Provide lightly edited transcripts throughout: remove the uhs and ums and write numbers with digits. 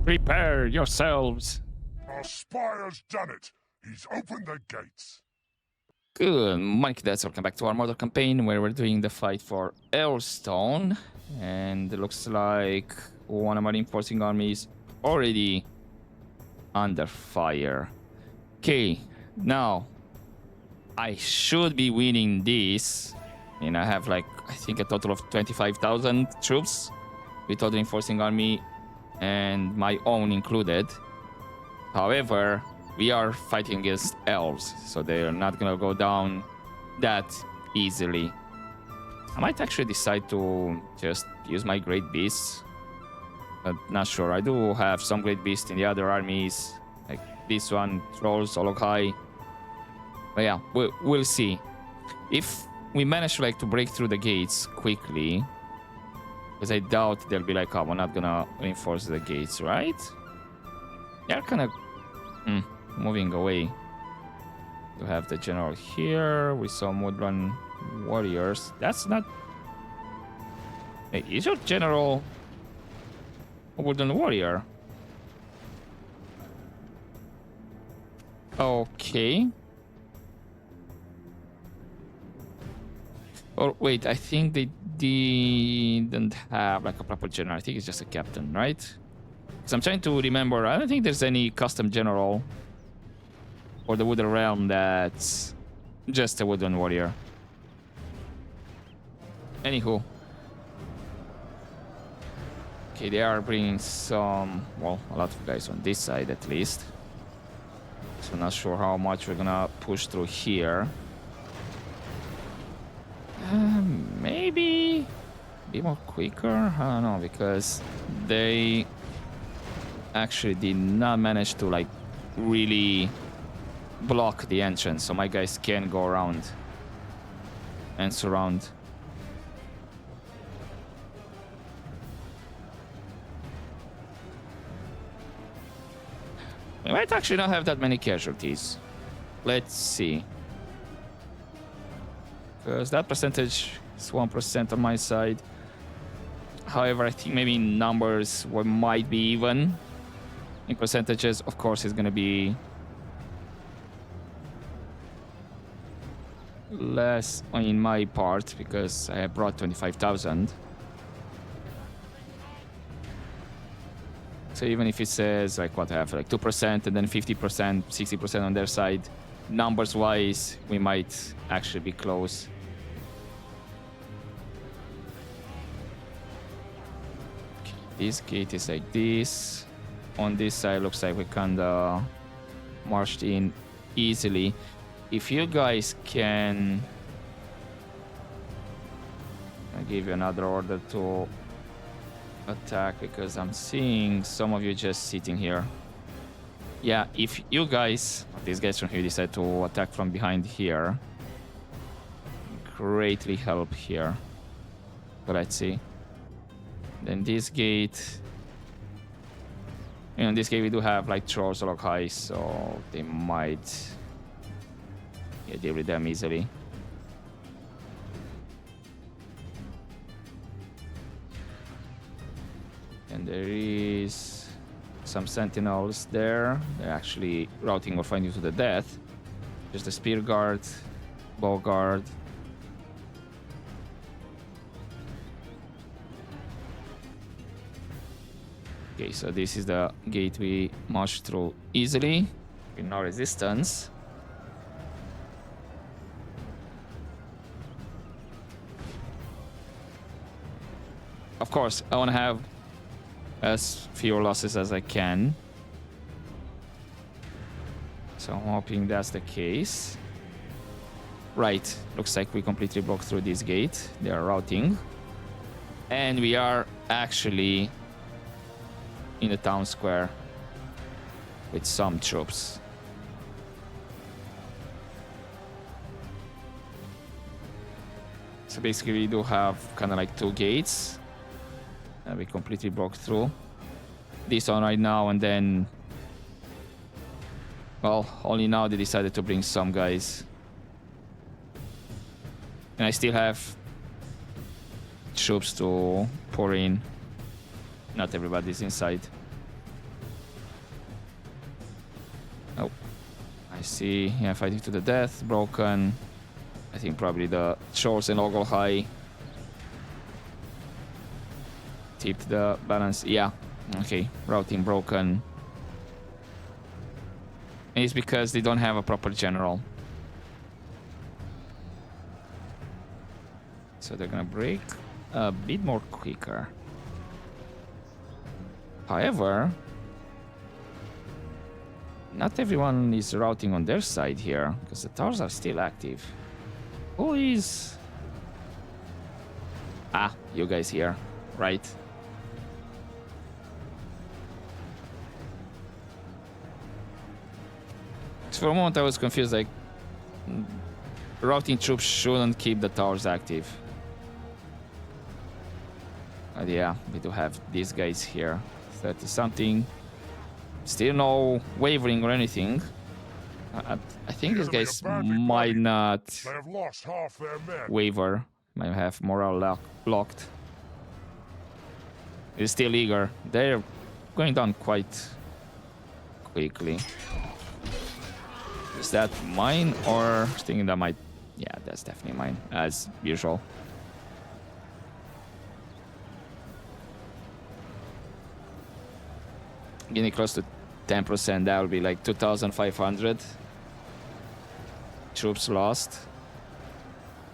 Prepare yourselves. Our spy has done it. He's opened the gates. Good morning, cadets. Welcome back to our Mordor campaign, where we're doing the fight for Elstone. And it looks like one of our reinforcing armies already under fire. Okay, now I should be winning this. And I have like, I think a total of 25,000 troops with all the reinforcing army and my own included. However, we are fighting against elves, so they're not gonna go down that easily. I might actually decide to just use my great beasts, but not sure. I do have some great beasts in the other armies, like this one, trolls, Olokai. But yeah, we'll see. If we manage to break through the gates quickly, because I doubt they'll be like, oh, we're not gonna reinforce the gates, right? They're kind of moving away. You have the general here with some woodland warriors. That's not... Hey, is your general a woodland warrior? Okay. Oh, wait, I think they didn't have like a proper general. I think it's just a captain, right? Because I'm trying to remember. I don't think there's any custom general for the Wooden Realm that's just a wooden warrior. Anywho. Okay, they are bringing some, well, a lot of guys on this side at least. So not sure how much we're gonna push through here. Maybe be more quicker. I don't know, because they actually did not manage to like really block the entrance, so my guys can go around and surround. We might actually not have that many casualties. Let's see. Because that percentage is 1% on my side. However, I think maybe in numbers we might be even. In percentages, of course, it's going to be less in my part because I have brought 25,000. So even if it says like what I have, like 2% and then 50%, 60% on their side, numbers wise, we might actually be close. Okay, this gate is like this. On this side, looks like we kinda marched in easily. If you guys can... I'll give you another order to attack, because I'm seeing some of you just sitting here. Yeah, if you guys, these guys from here, decide to attack from behind here, greatly help here. But let's see. Then this gate... In this case, we do have like trolls or high, so they might deal with them easily. And there is some sentinels there. They're actually routing or fighting you to the death. Just a spear guard, bow guard. Okay, so this is the gate we marched through easily with no resistance. Of course, I want to have as few losses as I can. So I'm hoping that's the case. Right, looks like we completely broke through this gate. They are routing. And we are actually in the town square with some troops. So basically we do have kind of like two gates that we completely broke through. This one right now, and then, well, only now they decided to bring some guys. And I still have troops to pour in. Not everybody's inside. Oh, I see. Yeah, fighting to the death. Broken. I think probably the Trolls and Ogle High tipped the balance. Yeah. Okay. Routing broken. And it's because they don't have a proper general. So they're gonna break a bit more quicker. However, not everyone is routing on their side here, because the towers are still active. Who is... Ah, you guys here, right? So for a moment I was confused, like... routing troops shouldn't keep the towers active. But yeah, we do have these guys here. 30 something. Still no wavering or anything. I think these guys might not They have lost half their men. waver. Might have morale locked. It's still eager. They're going down quite quickly. Is that mine or thinking that might... Yeah, that's definitely mine, as usual. Getting close to 10%, that will be like 2,500 troops lost.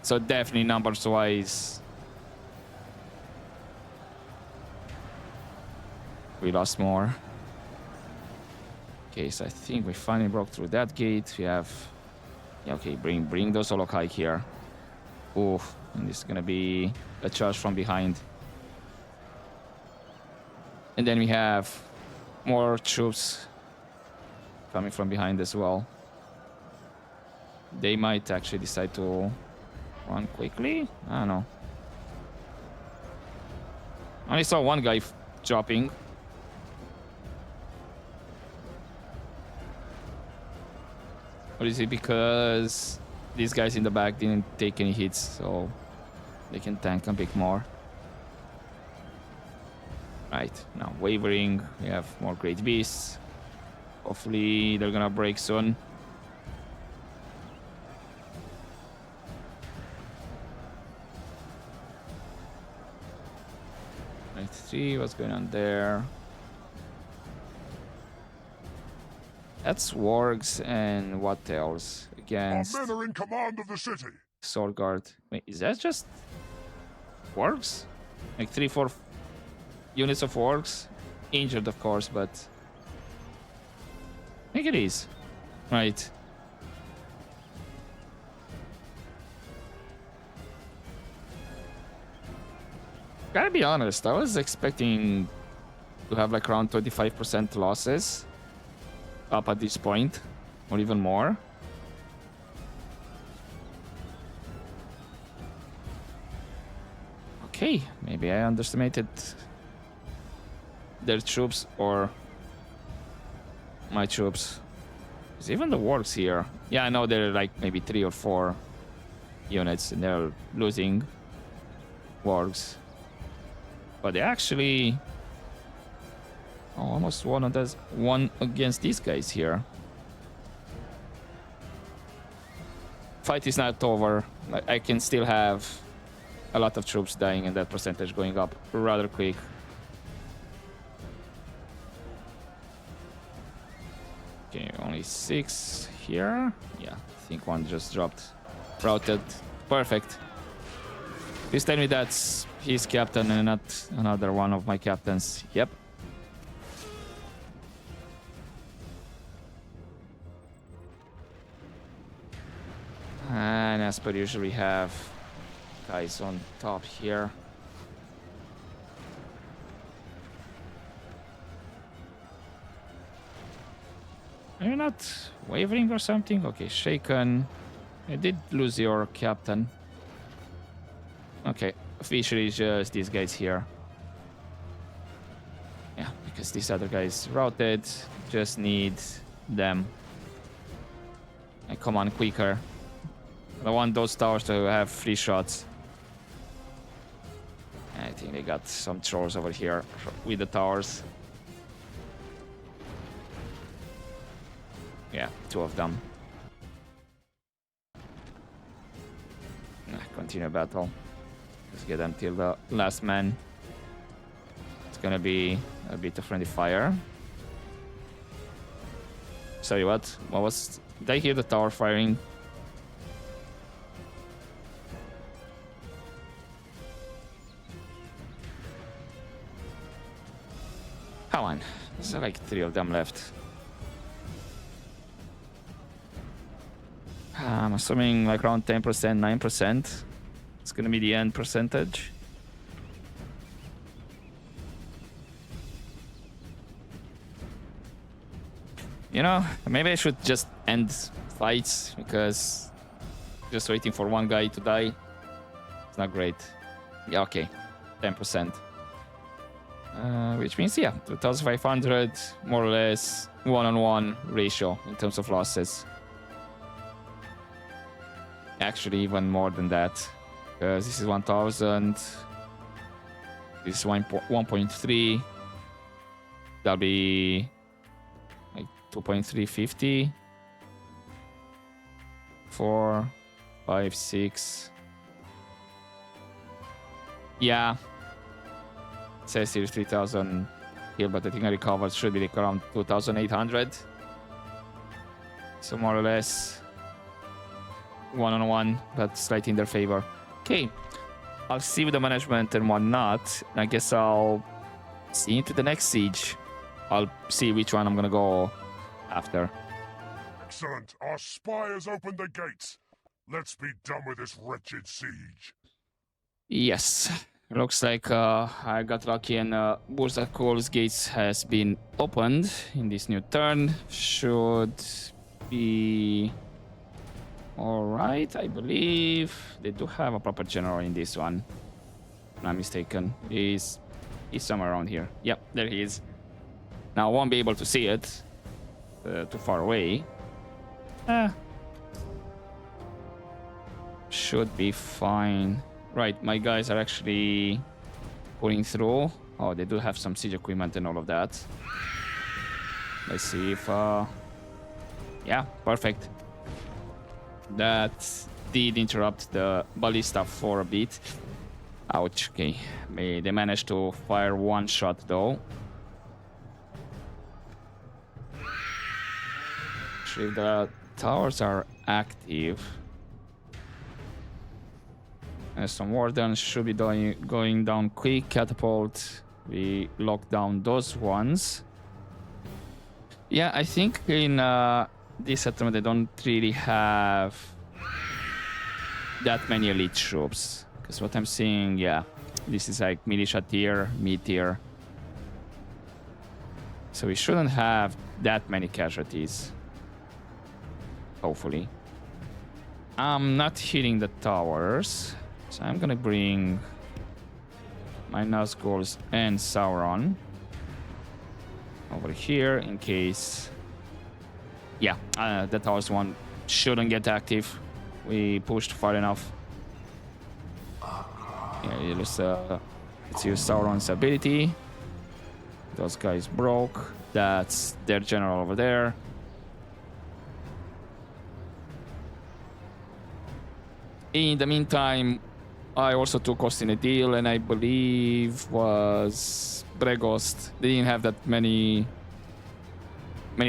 So definitely numbers wise, we lost more. Okay, so I think we finally broke through that gate. We have... Yeah, okay, bring those Olokai here. Oof, and this is gonna be a charge from behind. And then we have more troops coming from behind as well. They might actually decide to run quickly. I don't know. I only saw one guy dropping. Or is it because these guys in the back didn't take any hits, so they can tank a bit more? Right, now wavering, we have more great beasts. Hopefully they're gonna break soon. Let's see what's going on there. That's wargs and what else? Against Our men are in command of the city. Sword Guard. Wait, is that just wargs? Like 3-4 units of wargs? Injured, of course, but I think it is. Right. Gotta be honest, I was expecting to have like around 25% losses up at this point, or even more. Okay, maybe I underestimated their troops or my troops. Because even the wargs here, yeah, I know they're like maybe 3 or 4 units and they're losing wargs, but they actually almost one against these guys here. Fight is not over. I can still have a lot of troops dying and that percentage going up rather quick. Okay, only 6 here. Yeah, I think one just dropped. Routed. Perfect. Please tell me that's his captain and not another one of my captains. Yep. And as per usual, we have guys on top here. Are you not wavering or something? Okay, shaken. I did lose your captain. Okay, officially just these guys here. Yeah, because these other guys routed. Just need them. And come on, quicker. I want those towers to have free shots. I think they got some trolls over here with the towers. Yeah, 2 of them. Continue battle. Let's get until the last man. It's gonna be a bit of friendly fire. Sorry, what was... Did I hear the tower firing? Come on. There's like 3 of them left. I'm assuming like around 10%, 9%. It's gonna be the end percentage. You know, maybe I should just end fights, because just waiting for one guy to die, it's not great. Yeah, okay, 10%. Which means, yeah, 2,500, more or less, 1-on-1 ratio in terms of losses. Actually, even more than that, because this is 1,000. This is 1.3. That'll be like 2.350. 4, 5, 6. Yeah. It says here 3,000 here, but I think I recovered should be like around 2,800. So more or less 1-on-1, but slightly in their favor. Okay, I'll see with the management and whatnot. I guess I'll see into the next siege. I'll see which one I'm gonna go after. Excellent. Our spy has opened the gates. Let's be done with this wretched siege. Yes, looks like I got lucky and Burzakol's gates has been opened in this new turn. Should be alright, I believe. They do have a proper general in this one. If I'm not mistaken. He's somewhere around here. Yep, there he is. Now I won't be able to see it. Too far away. Should be fine. Right, my guys are actually pulling through. Oh, they do have some siege equipment and all of that. Let's see if... yeah, perfect. That did interrupt the ballista for a bit. Ouch, okay. They managed to fire one shot though. Actually, the towers are active. Some wardens should be going down quick. Catapult, we lock down those ones. Yeah, I think in this settlement they don't really have that many elite troops. Because what I'm seeing, yeah, this is like militia tier, mid tier. So we shouldn't have that many casualties. Hopefully. I'm not hitting the towers. So I'm gonna bring my Nazguls and Sauron over here in case... Yeah, the towers one shouldn't get active. We pushed far enough. Yeah, let's use Sauron's ability. Those guys broke. That's their general over there. In the meantime, I also took Austin a deal, and I believe was Bregost. They didn't have that many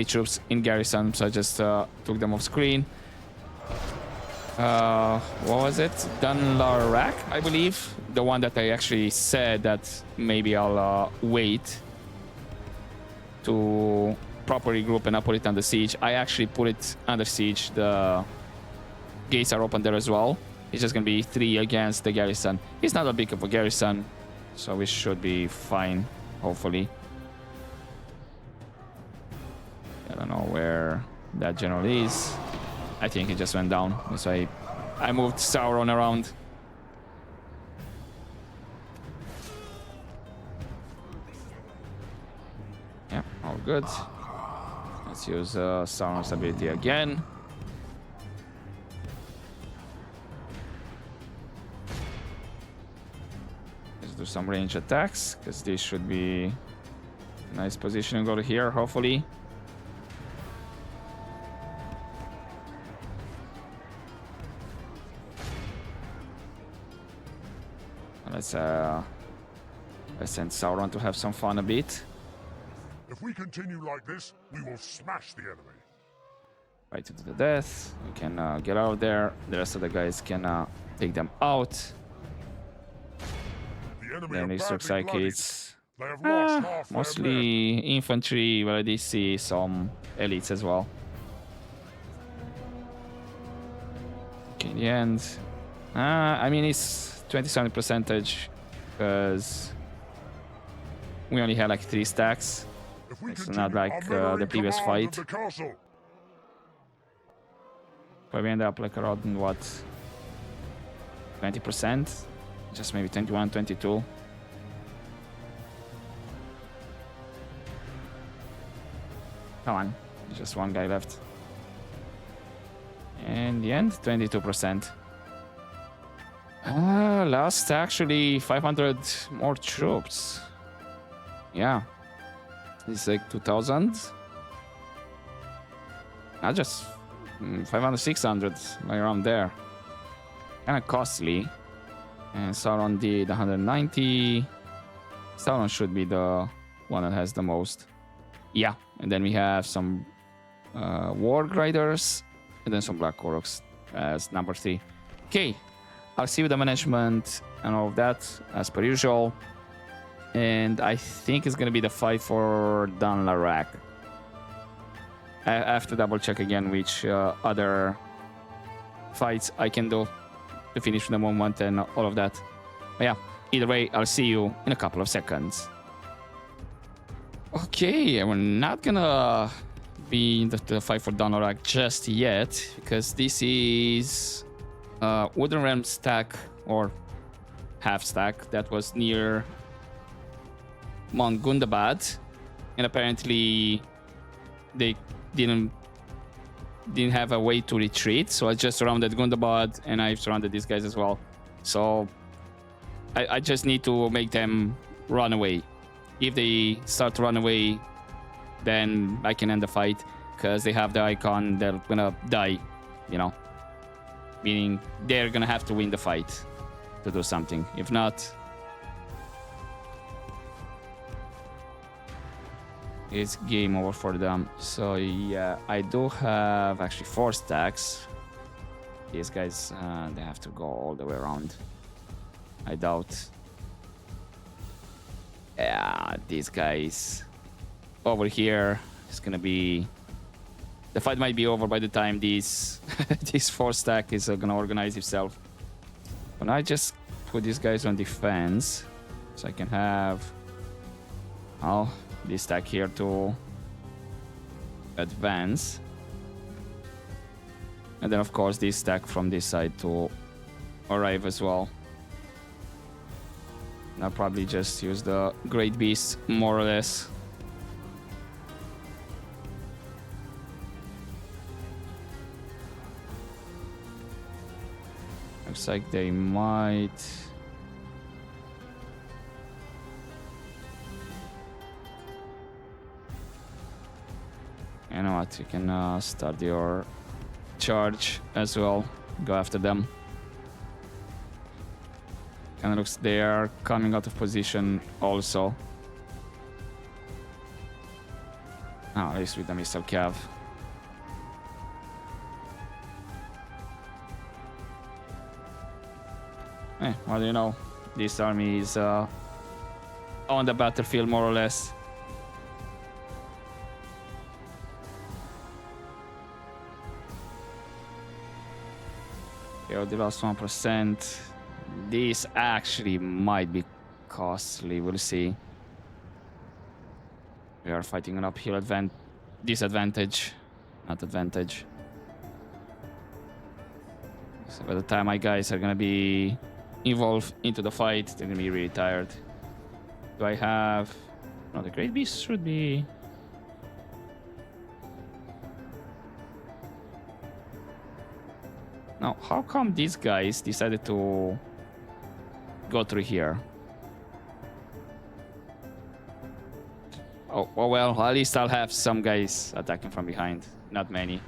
troops in garrison, so I just took them off screen. What was it? Dunlarak, I believe. The one that I actually said that maybe I'll wait to properly group and not put it under siege. I actually put it under siege. The gates are open there as well. It's just gonna be 3 against the garrison. It's not a big of a garrison, so we should be fine, hopefully. I don't know where that general is. I think he just went down. So I moved Sauron around. Yeah, all good. Let's use Sauron's ability again. Let's do some range attacks, because this should be a nice positioning over here, hopefully. let's send Sauron to have some fun a bit. If we continue like this, we will smash the enemy. Fight to the death. We can get out of there. The rest of the guys can take them out. The enemy Then are it looks badly like bloodied. it's They have lost half their men. mostly infantry, but I did see some elites as well. Okay, in the end, I mean, it's 27 percentage because we only had like 3 stacks. If we It's continue, not like our men are the in previous command of fight. the castle. But we end up like around what, 20%, just maybe 21, 22. Come on, just one guy left. And the end, 22%. Last actually 500 more troops. Yeah, it's like 2,000. Not just 500, 600, like around there. Kind of costly. And Sauron did 190. Sauron should be the one that has the most. Yeah, and then we have some Warg Riders and then some Black Orcs as number 3. Okay, I'll see with the management and all of that as per usual. And I think it's gonna be the fight for Dan Larak. I have to double check again which other fights I can do to finish the moment and all of that. But yeah, either way, I'll see you in a couple of seconds. Okay, we're not gonna be in the fight for Donorak just yet because this is Wooden Realm stack or half stack that was near Mount Gundabad, and apparently they didn't have a way to retreat, so I just surrounded Gundabad and I've surrounded these guys as well. So I just need to make them run away. If they start to run away, then I can end the fight because they have the icon. They're gonna die, you know, meaning they're gonna have to win the fight to do something. If not, it's game over for them. So yeah, I do have actually 4 stacks. These guys, they have to go all the way around. I doubt. Yeah, these guys over here is gonna be. The fight might be over by the time this 4 stack is gonna organize itself. But I just put these guys on defense, so I can have this stack here to advance, and then of course this stack from this side to arrive as well. I'll probably just use the Great Beast more or less. Looks like they might. You know what? You can start your charge as well. Go after them. Kind of looks they are coming out of position also. Oh, at least with the missile cav. What do you know? This army is on the battlefield more or less. Okay, the last 1%. This actually might be costly. We'll see. We are fighting an uphill disadvantage, not advantage. So by the time my guys are gonna be involved into the fight, they're gonna be really tired. Do I have? No, the Great Beast should be. Now, how come these guys decided to go through here? Oh, well, at least I'll have some guys attacking from behind. Not many.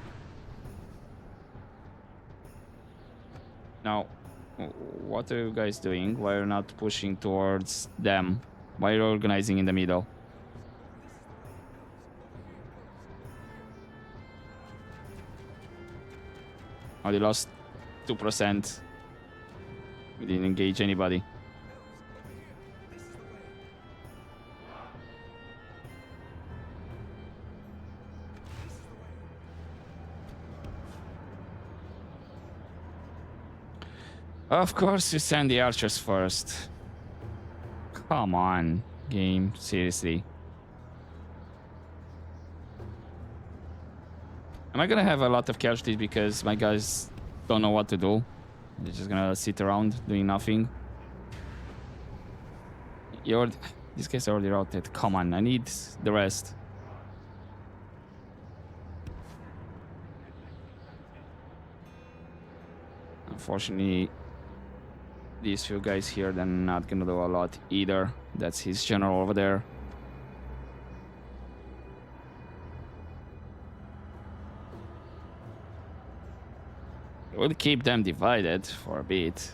No. What are you guys doing? Why are you not pushing towards them? Why are you organizing in the middle? Oh, they lost 2%. We didn't engage anybody. Of course, you send the archers first. Come on, game. Seriously. Am I gonna have a lot of casualties because my guys don't know what to do? They're just gonna sit around doing nothing. These guys are already routed. Come on, I need the rest. Unfortunately, these few guys here, they're not gonna do a lot either. That's his general over there. It will keep them divided for a bit.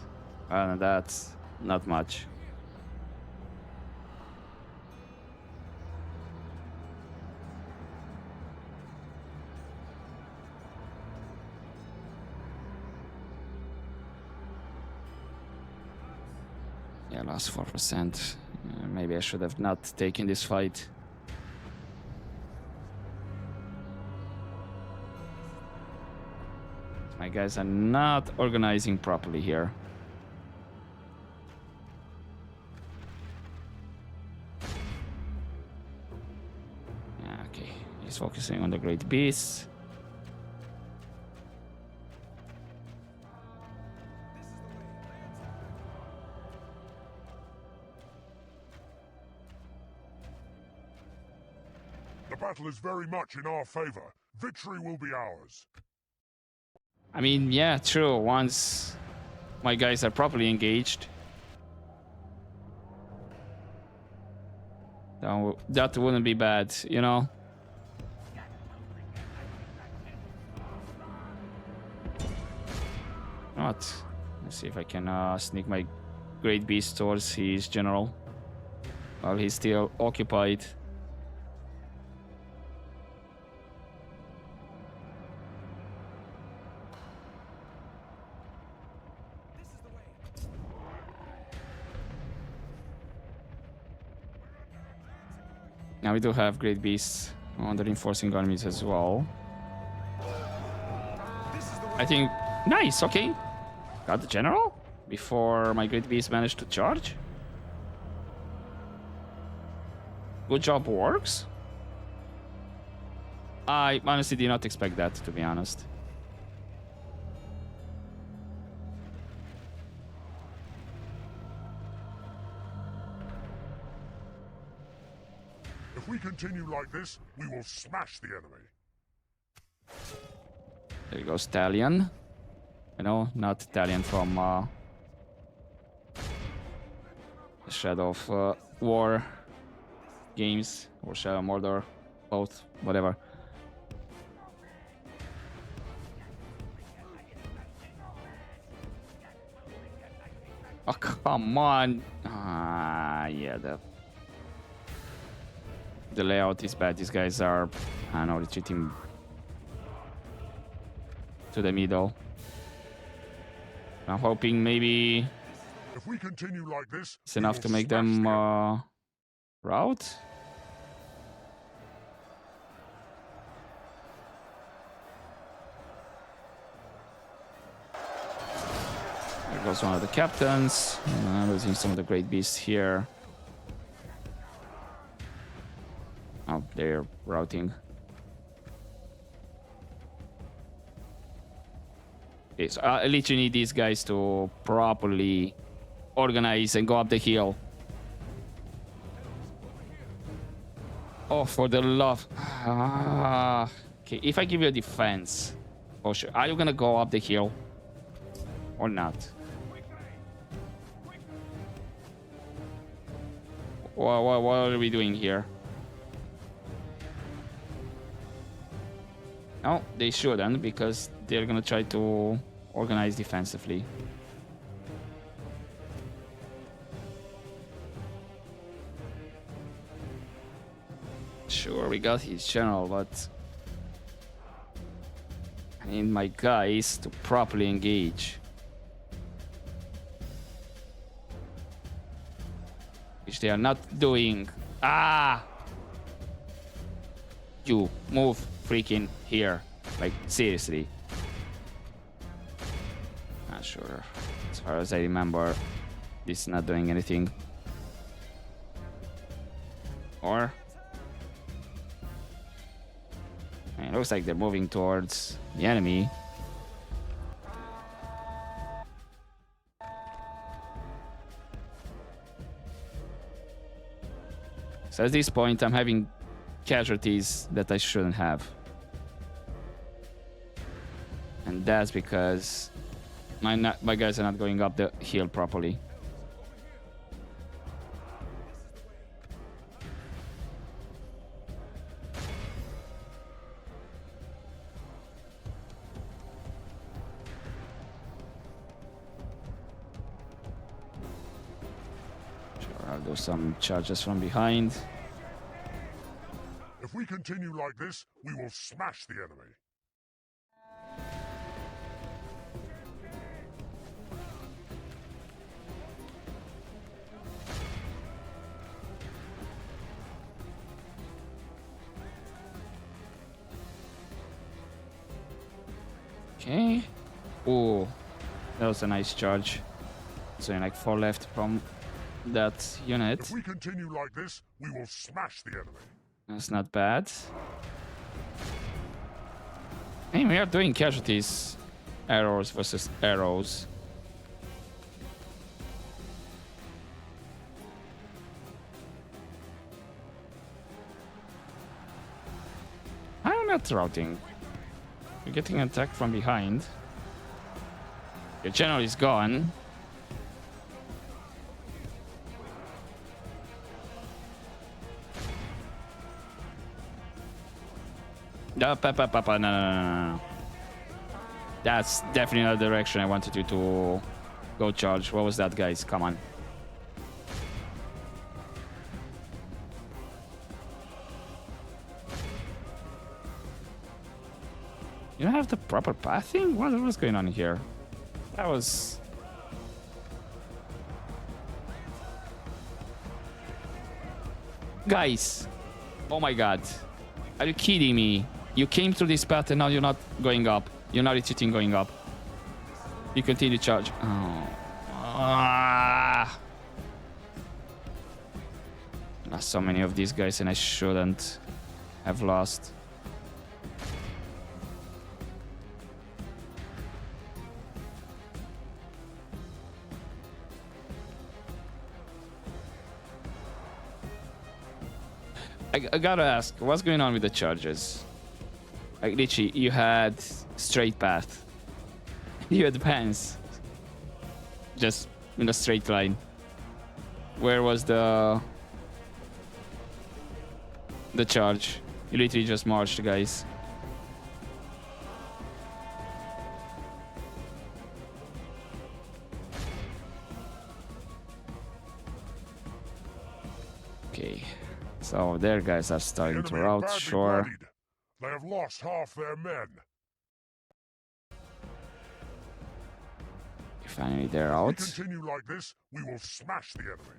And that's not much. Yeah, lost 4%. Maybe I should have not taken this fight. My guys are not organizing properly here. Yeah, okay, he's focusing on the great beasts. The battle is very much in our favor. Victory will be ours. I mean, yeah, true. Once my guys are properly engaged, that wouldn't be bad, you know? What? Let's see if I can sneak my great beast towards his general while he's still occupied. Now we do have great beasts on the reinforcing armies as well. I think nice. Okay, got the general before my great beast managed to charge. Good job, works. I honestly did not expect that, to be honest. If we continue like this, we will smash the enemy. There goes Talion. No, not Talion from the Shadow of War games or Shadow of Mordor, both, whatever. Oh, come on. Yeah, the layout is bad. These guys are, I don't know, retreating to the middle. I'm hoping maybe if we continue like this, it's enough to make them rout. There goes one of the captains. Losing some of the great beasts here. Oh, they're routing. Okay, so I literally need these guys to properly organize and go up the hill. Oh, for the love. Okay, if I give you a defense, oh sure, are you gonna go up the hill or not? What are we doing here? No, they shouldn't, because they're gonna try to organize defensively. Sure, we got his general, but I need my guys to properly engage. Which they are not doing. Ah! You move freaking here. Like, seriously. Not sure. As far as I remember, this is not doing anything. Or? It looks like they're moving towards the enemy. So at this point, I'm having casualties that I shouldn't have. And that's because my guys are not going up the hill properly. I'll do some charges from behind. If we continue like this, we will smash the enemy. Okay. Oh, that was a nice charge. So like 4 left from that unit. If we continue like this, we will smash the enemy. That's not bad. Hey, we are doing casualties. Arrows versus arrows. I'm not routing. You're getting attacked from behind. Your general is gone. No, no. That's definitely not the direction I wanted you to go charge. What was that, guys? Come on. You don't have the proper pathing? What was going on here? That was... Guys. Oh my god. Are you kidding me? You came through this path and now you're not going up. You're not retreating going up. You continue to charge. Oh. Ah. Lost so many of these guys and I shouldn't have lost. I gotta ask, what's going on with the charges? Like, literally, you had straight path. You advance. Just in a straight line. Where was the charge? You literally just marched, guys. Okay. So their guys are starting to rout, sure. Bloodied. They have lost half their men. Finally, they're out. If we continue like this, we will smash the enemy.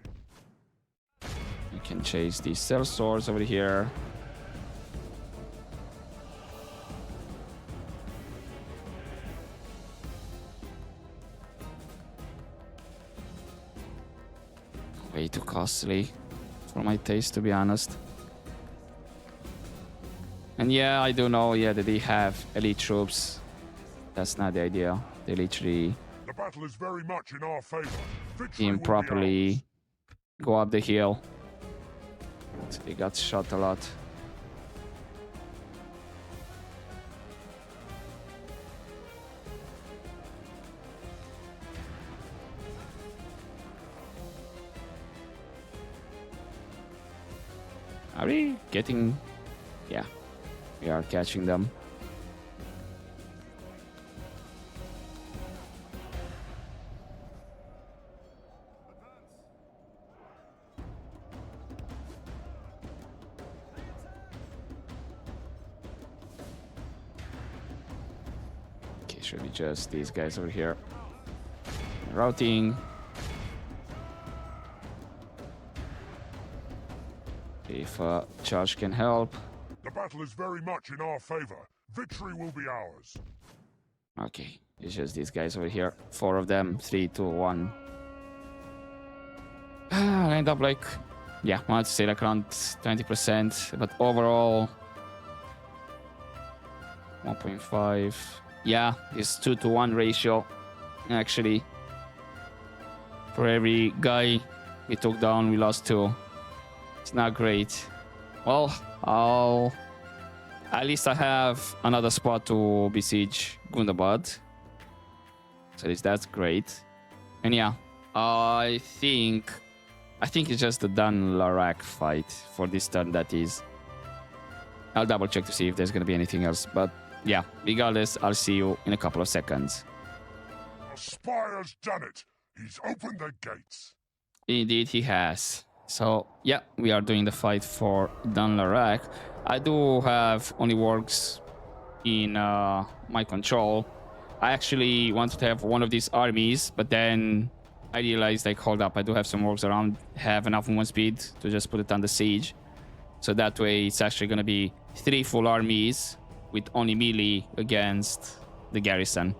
You can chase these cell swords over here. Way too costly for my taste, to be honest. And yeah, I do know, yeah, that they have elite troops. That's not the idea. They literally the battle is very much in our favor. Victory will be improperly ours. go up the hill. So they got shot a lot. Are we getting... Yeah, we are catching them. should be just these guys over here. Routing. If charge can help. The battle is very much in our favor. Victory will be ours. Okay, it's just these guys over here. 4 of them. 3, 2, 1. I end up like, yeah, I wanted to say like around 20%, but overall 1.5. Yeah, it's 2-to-1 ratio. Actually, for every guy we took down, we lost 2. It's not great. Well, at least I have another spot to besiege Gundabad. So at least that's great. And yeah, I think it's just the Dan-Larak fight for this turn that is. I'll double check to see if there's gonna be anything else. But yeah, regardless, I'll see you in a couple of seconds. A spy has done it. He's opened the gates. Indeed, he has. So yeah, we are doing the fight for Dan-Larak. I do have only works in my control. I actually wanted to have one of these armies, but then I realized, like, hold up, I do have some works around, have enough movement speed to just put it under siege. So that way it's actually going to be 3 full armies with only melee against the garrison.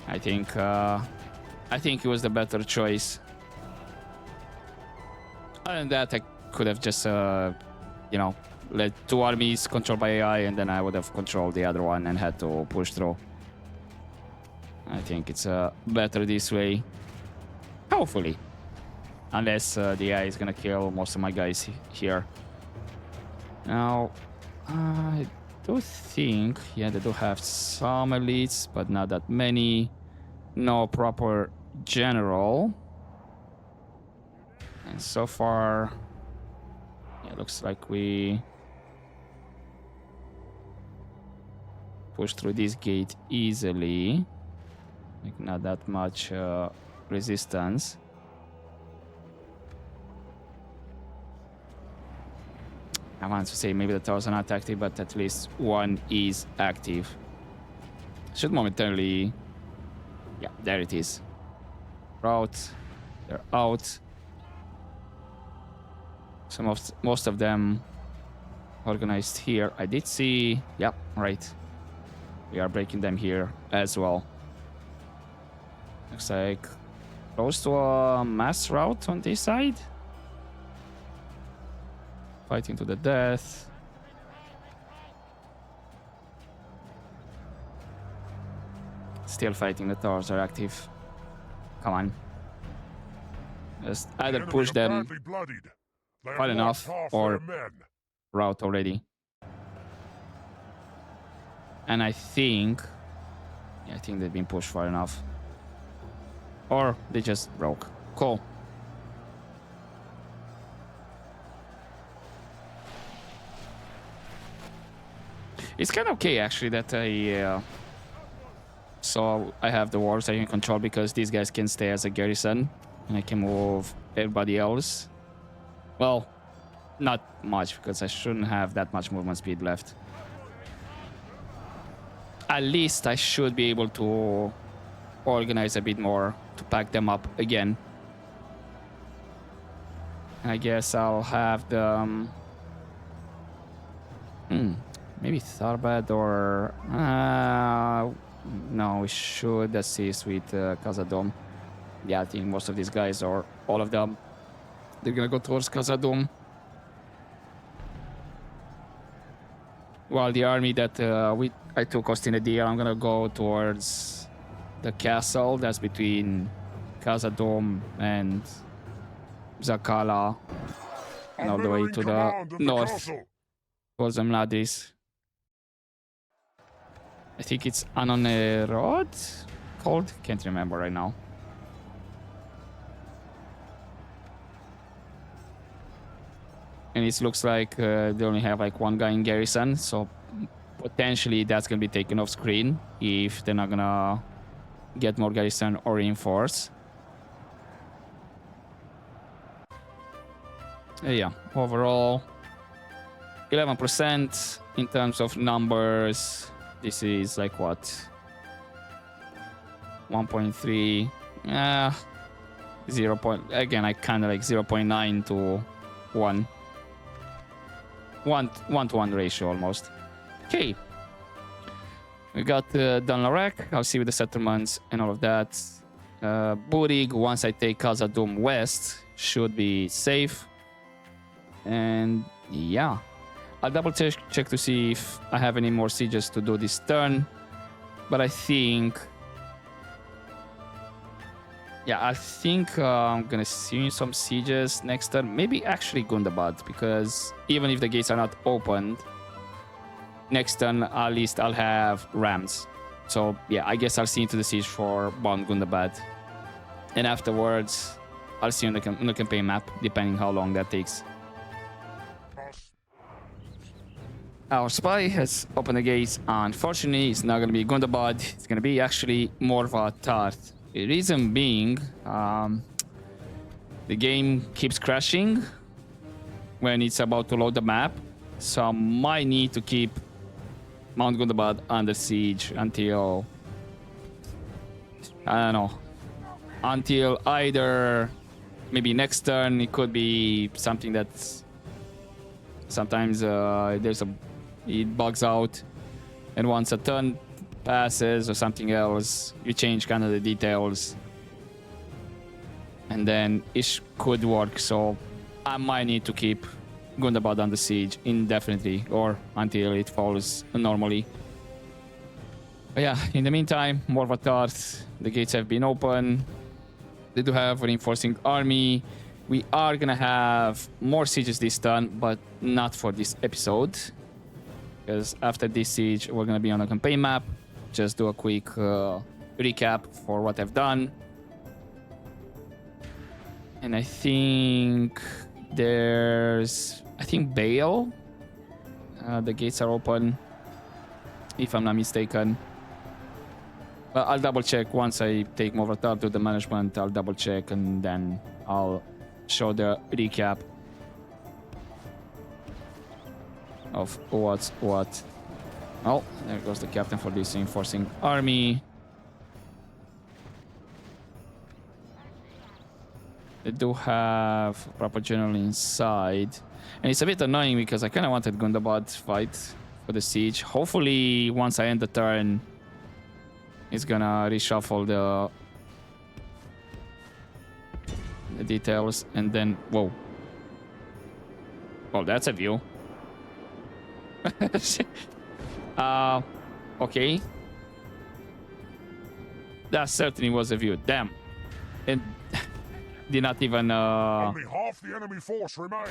I think it was the better choice. Other than that, I could have just, let 2 armies controlled by AI, and then I would have controlled the other one and had to push through. I think it's better this way. Hopefully. Unless the AI is gonna kill most of my guys here. Now, I do think, yeah, they do have some elites, but not that many. No proper general. And so far, yeah, looks like we push through this gate easily. Like, not that much resistance. I wanted to say maybe the towers are not active, but at least one is active. Should momentarily... Yeah, there it is. Route. They're out. Most of them organized here. I did see... Yep, right. We are breaking them here as well. Looks like close to a mass route on this side. Fighting to the death. Still fighting. The towers are active. Come on. Just either push them far enough or route already. And I think they've been pushed far enough. Or they just broke. Cool. It's kind of okay, actually, that I have the walls I can control, because these guys can stay as a garrison and I can move everybody else. Well, not much, because I shouldn't have that much movement speed left. At least I should be able to organize a bit more to pack them up again. I guess I'll have the maybe Tharbad or no, we should assist with Khazad-dûm. Yeah, I think most of these guys, or all of them, they're gonna go towards Khazad-dûm. While the army that I took Austin a deal, I'm gonna go towards the castle that's between Khazad-dûm and Zakala, and all the way to the north towards the Mladris. I think it's Anonerod called? Can't remember right now. And it looks like they only have like 1 guy in garrison, so potentially that's gonna be taken off screen if they're not gonna get more garrison or reinforce. Yeah, overall 11% in terms of numbers. This is like what? 1.3. 0. Again, I kind of like 0.9 to 1. 1 to 1 ratio almost. Okay. We got Dunlarek. I'll see with the settlements and all of that. Burig, once I take Khazad-dûm West, should be safe. And yeah. I'll double check to see if I have any more sieges to do this turn. But I think... Yeah, I think I'm gonna see some sieges next turn. Maybe actually Gundabad, because even if the gates are not opened, next turn at least I'll have Rams. So yeah, I guess I'll see into the siege for Bound Gundabad. And afterwards, I'll see on the campaign map, depending how long that takes. Our spy has opened the gates. Unfortunately, it's not gonna be Gundabad. It's gonna be actually Morva Tarth. The reason being, the game keeps crashing when it's about to load the map, so I might need to keep Mount Gundabad under siege until, I don't know, until either maybe next turn. It could be something that's sometimes it bugs out, and once a turn passes or something else, you change kind of the details, and then it could work. So I might need to keep Gundabad under siege indefinitely or until it falls normally. But yeah, in the meantime, Morva Tarth, the gates have been open. They do have a reinforcing army. We are gonna have more sieges this turn, but not for this episode, because after this siege we're gonna be on a campaign map. Just do a quick recap for what I've done. And I think there's... I think Bale. The gates are open, if I'm not mistaken. But I'll double check once I take Morva Tarth to the management. I'll double check and then I'll show the recap of what's what. Oh, there goes the captain for this reinforcing army. They do have a proper general inside. And it's a bit annoying because I kind of wanted Gundabad fight for the siege. Hopefully, once I end the turn, it's gonna reshuffle the details. And then, whoa. Well, that's a view. Okay. That certainly was a view. Damn. And did not even only half the enemy force remains.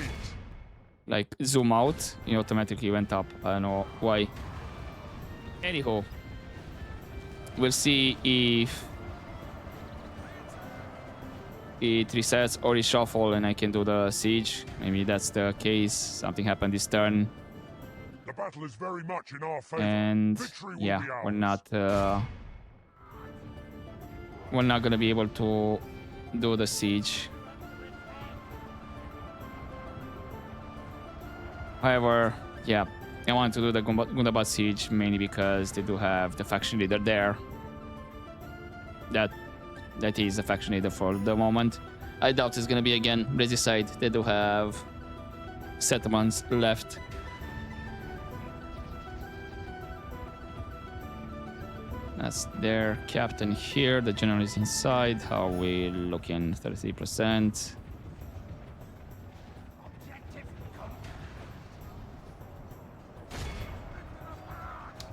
Like zoom out. It automatically went up. I don't know why. Anyhow, we'll see if it resets or reshuffle and I can do the siege. Maybe that's the case. Something happened this turn. The battle is very much in our favor. And yeah, we're not gonna be able to do the siege. However, yeah, I want to do the Gundabad siege mainly because they do have the faction leader there. That is the faction leader for the moment. I doubt it's gonna be again Regicide. They do have settlements left. That's their captain here. The general is inside. How we looking? 33%.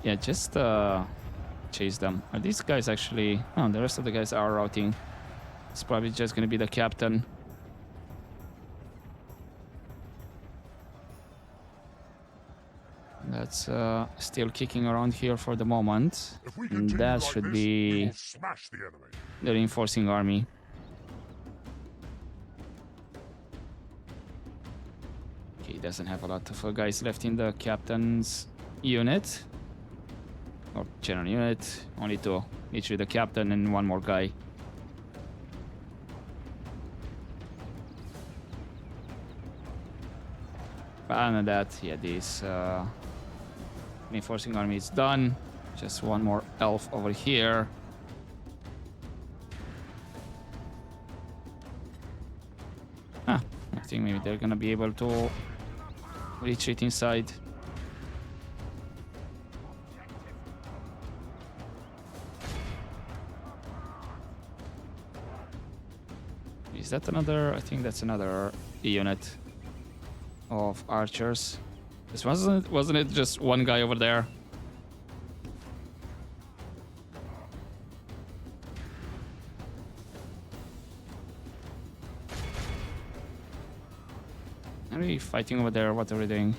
Yeah, just chase them. Are these guys actually... Oh, the rest of the guys are routing. It's probably just going to be the captain. That's still kicking around here for the moment. And that should be the reinforcing army. Okay, doesn't have a lot of guys left in the captain's unit. Or general unit. Only two. Literally the captain and one more guy. But other than that, yeah, this reinforcing army is done. Just one more elf over here. Ah, I think maybe they're gonna be able to retreat inside. Is that another? I think that's another unit of archers. This wasn't it just one guy over there? Are we fighting over there? What are we doing?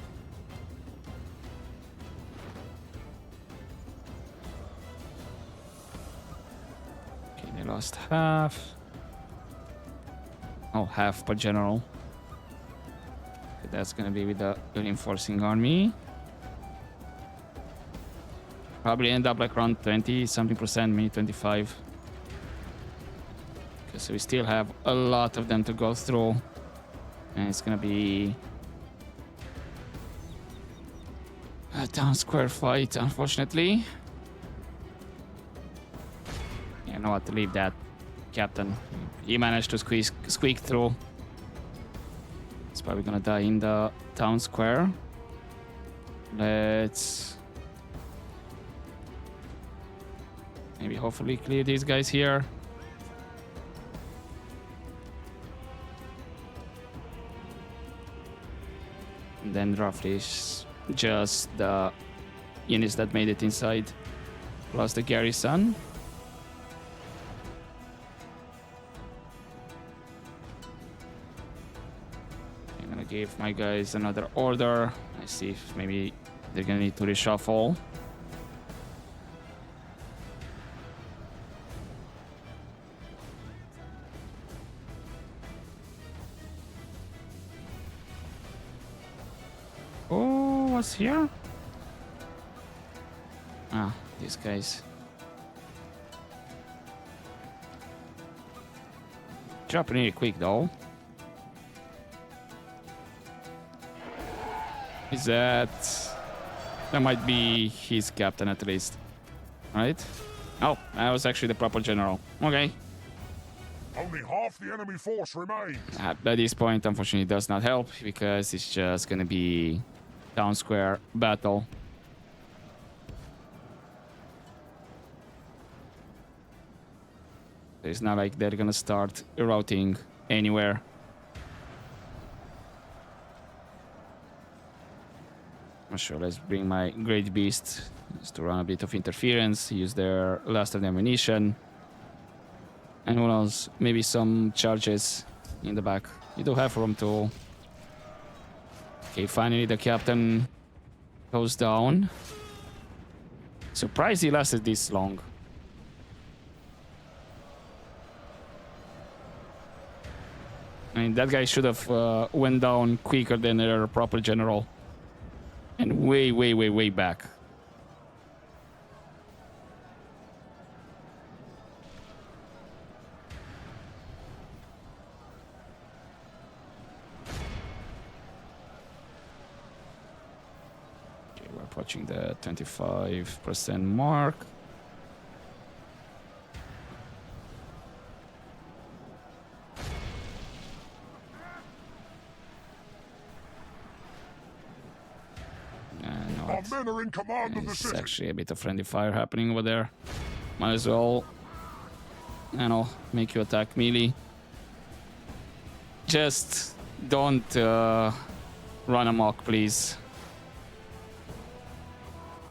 Okay, they lost half. Oh, half per general. Okay, that's gonna be with the reinforcing army. Probably end up like around 20 something percent, maybe 25. Okay, so we still have a lot of them to go through. And it's gonna be a town square fight, unfortunately. Yeah, I know what to leave that captain. He managed to squeak through. He's probably gonna die in the town square. Let's maybe hopefully clear these guys here. And then roughly just the units that made it inside, plus the garrison. I'm gonna give my guys another order. I see if maybe they're gonna need to reshuffle. Oh, what's here? Ah, these guys. Dropping really quick though. Is that might be his captain at least, right? Oh, that was actually the proper general. Okay. Only half the enemy force remains. At this point, unfortunately, it does not help because it's just gonna be town square battle. It's not like they're gonna start routing anywhere. Sure, let's bring my great beast just to run a bit of interference, use their last of the ammunition. And who knows, maybe some charges in the back. You do have room to. Okay, finally the captain goes down. Surprised he lasted this long. I mean, that guy should have went down quicker than their proper general. And way back. Okay, we're approaching the 25% mark. Men are in command of the There's city. actually a bit of friendly fire happening over there. Might as well, make you attack melee. Just don't run amok, please.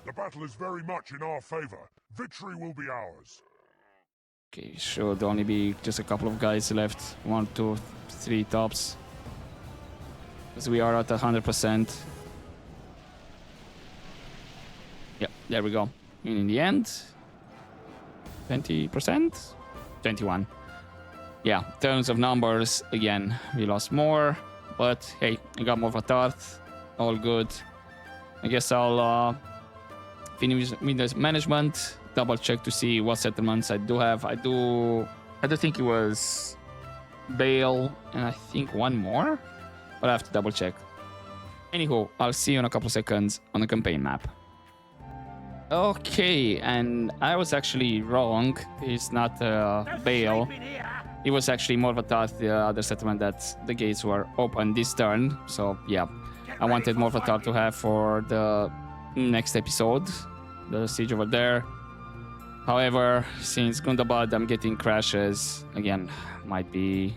The battle is very much in our favor. Victory will be ours. Okay, should only be just a couple of guys left. 1, 2, 3 tops. Because we are at 100%. Yep, there we go. And in the end, 20%? 21. Yeah, in terms of numbers, again, we lost more. But hey, I got more of a tart. All good. I guess I'll finish with this management. Double check to see what settlements I do have. I do think it was Bale and I think one more. But I have to double check. Anywho, I'll see you in a couple seconds on the campaign map. Okay, and I was actually wrong. He's not Bale. It was actually more of a thought, the other settlement, that the gates were open this turn. So yeah, I wanted more of a thought to have for the next episode, the siege over there. However, since Gundabad, I'm getting crashes again, might be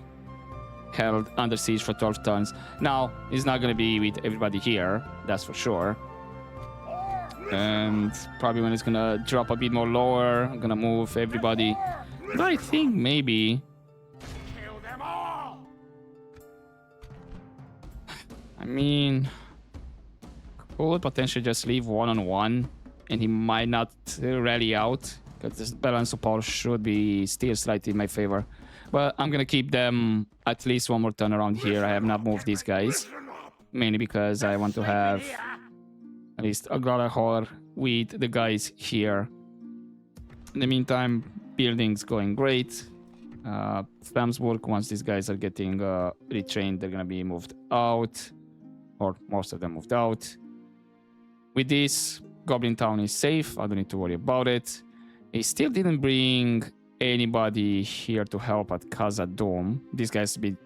held under siege for 12 turns. Now, it's not going to be with everybody here, that's for sure. And probably when it's going to drop a bit more lower, I'm going to move everybody. But I think maybe... I mean, could potentially just leave one-on-one, and he might not rally out, because this balance of power should be still slightly in my favor. But I'm gonna keep them at least one more turn around here. I have not moved these guys, mainly because I want to have at least a Growler with the guys here. In the meantime, building's going great. Flamsburg, once these guys are getting retrained, they're gonna be moved out, or most of them moved out. With this, Goblin Town is safe. I don't need to worry about it. He still didn't bring anybody here to help at Khazad Dome. These guys be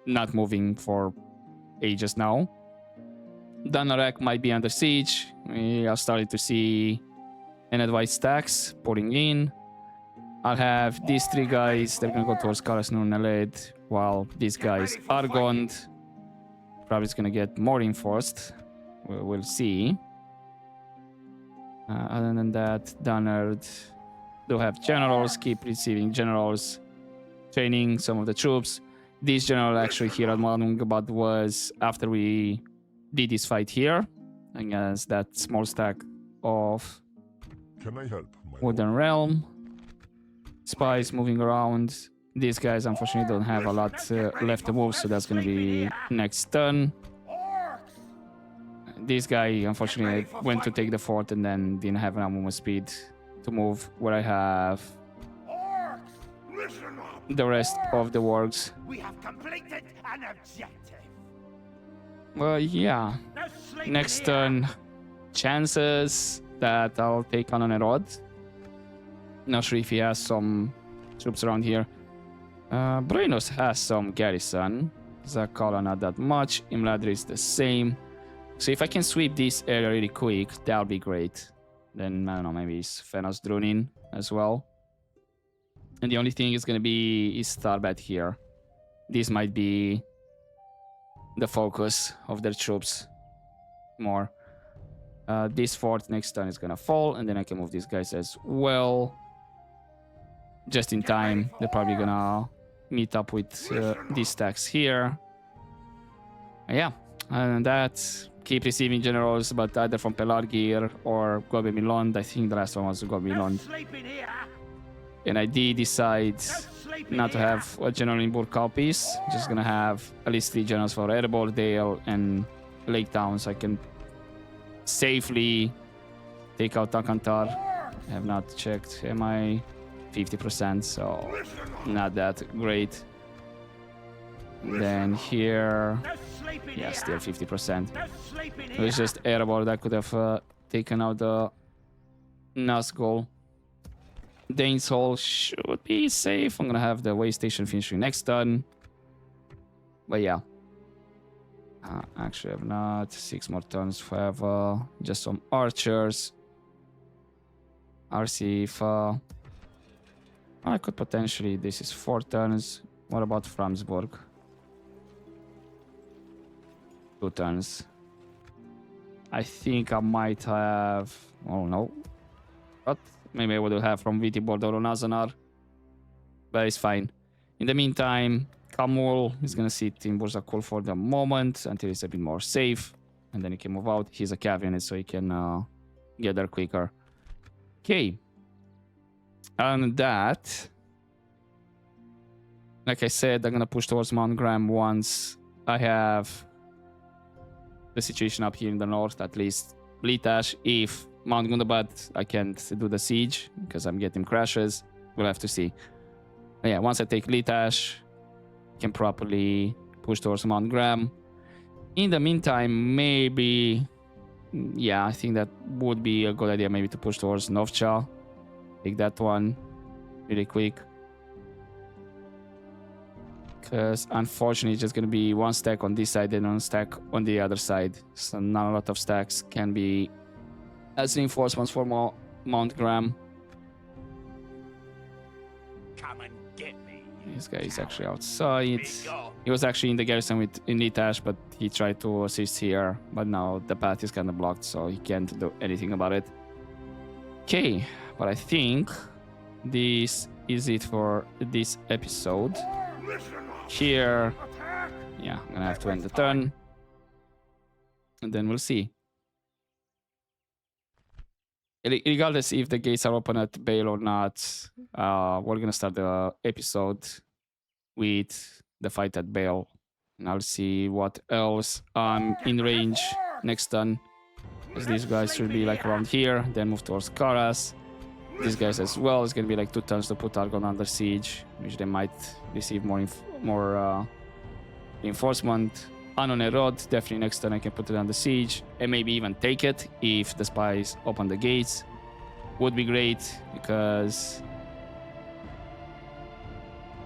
not moving for ages now. Danarak might be under siege. We are starting to see Enedwite stacks pouring in. I'll have these three guys. They're gonna go towards Karasnur Naled, while these guys are gone. Probably it's gonna get more reinforced. We'll see. Other than that, Dunnard do have generals. Keep receiving generals, training some of the troops. This general actually here at Malungabad was after we did this fight here against that small stack of Can I help, my Wooden Realm. Spies moving around. These guys unfortunately don't have a lot left to move, so that's going to be next turn. This guy unfortunately went to take the fort and then didn't have enough movement speed to move where I have the rest of the works. We have completed an objective. Well, yeah. Next turn, chances that I'll take on a rod. Not sure if he has some troops around here. Brainos has some garrison. Zakala not that much. Imladri is the same. So if I can sweep this area really quick, that'll be great. Then, I don't know, maybe it's Fenos Drunin as well. And the only thing is going to be is Starbat here. This might be the focus of their troops more. This fort next turn is going to fall, and then I can move these guys as well. Just in time, they're probably going to meet up with these stacks here. Yeah, other than that, keep receiving generals, but either from Pelargir or Gobe Milond. I think the last one was Gobe Milond. And I did decide not to have a general in Burkalpis. Just gonna have at least 3 generals for Erebor, Dale, and Lake Town, so I can safely take out Takantar. I have not checked. Am I 50%? So not that great. And then here, yeah, still 50%. It was just Erebor that could have taken out the Nazgul. Dane's Hall should be safe. I'm gonna have the way station finishing next turn. But yeah. Actually, I have not 6 more turns forever. Just some archers. RC if I could potentially. This is 4 turns. What about Framsburg? 2 turns. I think I might have. Oh no. But maybe I would have from VT Border or Nazanar. But it's fine. In the meantime, Kamul is gonna sit in Burzakul for the moment until it's a bit more safe. And then he can move out. He's a cav unit, so he can get there quicker. Okay. And that, like I said, I'm gonna push towards Mount Graham once I have the situation up here in the north, at least Litash. If Mount Gundabad, I can't do the siege because I'm getting crashes. We'll have to see. But yeah, once I take Litash, I can properly push towards Mount Graham. In the meantime, maybe Yeah, I think that would be a good idea maybe to push towards Novcha. Take that one really quick. Because unfortunately it's just going to be one stack on this side and one stack on the other side. So not a lot of stacks can be as reinforcements for Mount Graham. Come and get me. This guy is actually outside. He was actually in the garrison with Nitash, but he tried to assist here. But now the path is kind of blocked, so he can't do anything about it. Okay, but I think this is it for this episode. Here, yeah, I'm gonna have to end the turn. And then we'll see. Regardless if the gates are open at Bale or not, we're gonna start the episode with the fight at Bale. And I'll see what else I'm in range next turn. Because these guys should be like around here, then move towards Karas. These guys as well, it's gonna be like 2 turns to put Argon under siege, which they might receive more reinforcement. Anon Rod, definitely next turn I can put it under siege, and maybe even take it if the spies open the gates. Would be great, because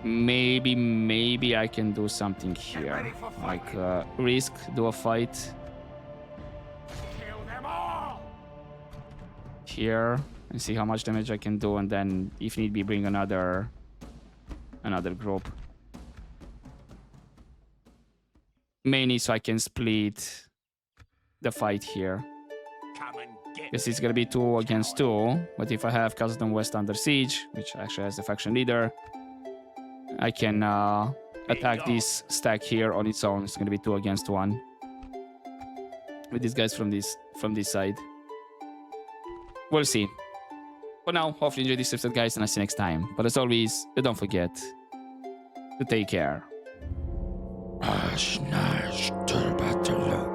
maybe I can do something here. Like risk, do a fight. Kill them all. Here and see how much damage I can do, and then if need be bring another group. Mainly so I can split the fight here. Come and get Because it's gonna be 2 against 2, but if I have Khazad West under siege, which actually has the faction leader, I can attack this stack here on its own. It's gonna be 2 against 1 with these guys from this side. We'll see. For now, hopefully you enjoyed this episode, guys, and I'll see you next time. But as always, don't forget to take care. Nice to battle.